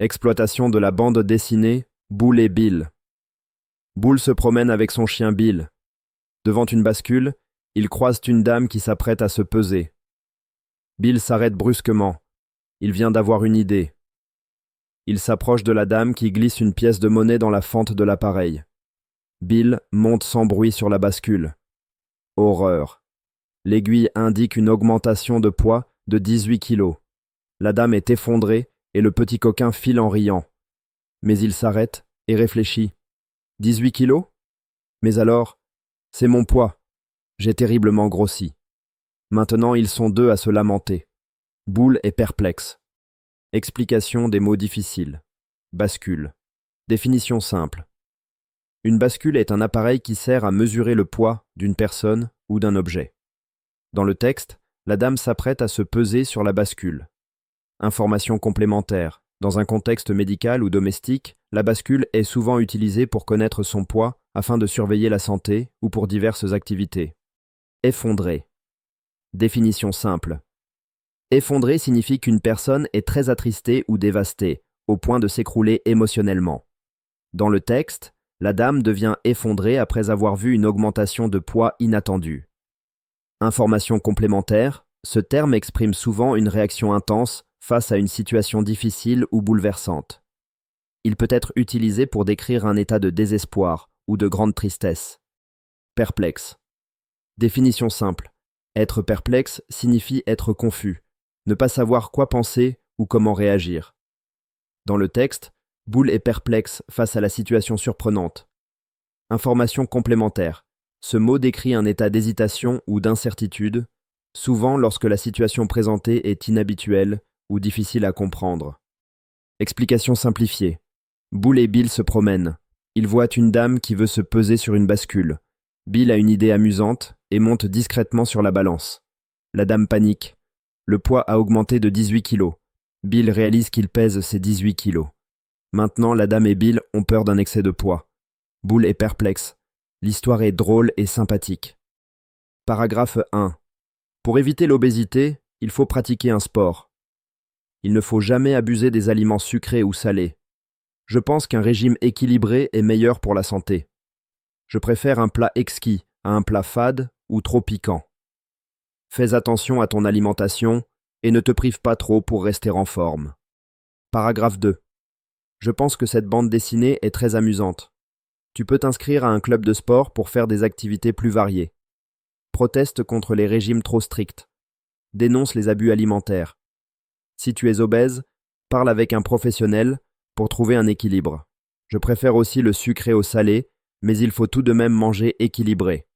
Exploitation de la bande dessinée Boule et Bill. Boule se promène avec son chien Bill. Devant une bascule, ils croisent une dame qui s'apprête à se peser. Bill s'arrête brusquement. Il vient d'avoir une idée. Il s'approche de la dame qui glisse une pièce de monnaie dans la fente de l'appareil. Bill monte sans bruit sur la bascule. Horreur. L'aiguille indique une augmentation de poids de 18 kilos. La dame est effondrée et le petit coquin file en riant. Mais il s'arrête et réfléchit. 18 kilos? Mais alors, c'est mon poids. J'ai terriblement grossi. Maintenant, ils sont deux à se lamenter. Boule est perplexe. Explication des mots difficiles. Bascule. Définition simple. Une bascule est un appareil qui sert à mesurer le poids d'une personne ou d'un objet. Dans le texte, la dame s'apprête à se peser sur la bascule. Information complémentaire. Dans un contexte médical ou domestique, la bascule est souvent utilisée pour connaître son poids afin de surveiller la santé ou pour diverses activités. Effondré. Définition simple. Effondré signifie qu'une personne est très attristée ou dévastée, au point de s'écrouler émotionnellement. Dans le texte, la dame devient effondrée après avoir vu une augmentation de poids inattendue. Information complémentaire, ce terme exprime souvent une réaction intense face à une situation difficile ou bouleversante. Il peut être utilisé pour décrire un état de désespoir ou de grande tristesse. Perplexe. Définition simple. Être perplexe signifie être confus, ne pas savoir quoi penser ou comment réagir. Dans le texte, Boule est perplexe face à la situation surprenante. Information complémentaire. Ce mot décrit un état d'hésitation ou d'incertitude, souvent lorsque la situation présentée est inhabituelle ou difficile à comprendre. Explication simplifiée. Boule et Bill se promènent. Ils voient une dame qui veut se peser sur une bascule. Bill a une idée amusante et monte discrètement sur la balance. La dame panique. Le poids a augmenté de 18 kilos. Bill réalise qu'il pèse ses 18 kilos. Maintenant, la dame et Bill ont peur d'un excès de poids. Boule est perplexe. L'histoire est drôle et sympathique. Paragraphe 1. Pour éviter l'obésité, il faut pratiquer un sport. Il ne faut jamais abuser des aliments sucrés ou salés. Je pense qu'un régime équilibré est meilleur pour la santé. Je préfère un plat exquis à un plat fade ou trop piquant. Fais attention à ton alimentation et ne te prive pas trop pour rester en forme. Paragraphe 2. Je pense que cette bande dessinée est très amusante. Tu peux t'inscrire à un club de sport pour faire des activités plus variées. Proteste contre les régimes trop stricts. Dénonce les abus alimentaires. Si tu es obèse, parle avec un professionnel pour trouver un équilibre. Je préfère aussi le sucré au salé, mais il faut tout de même manger équilibré.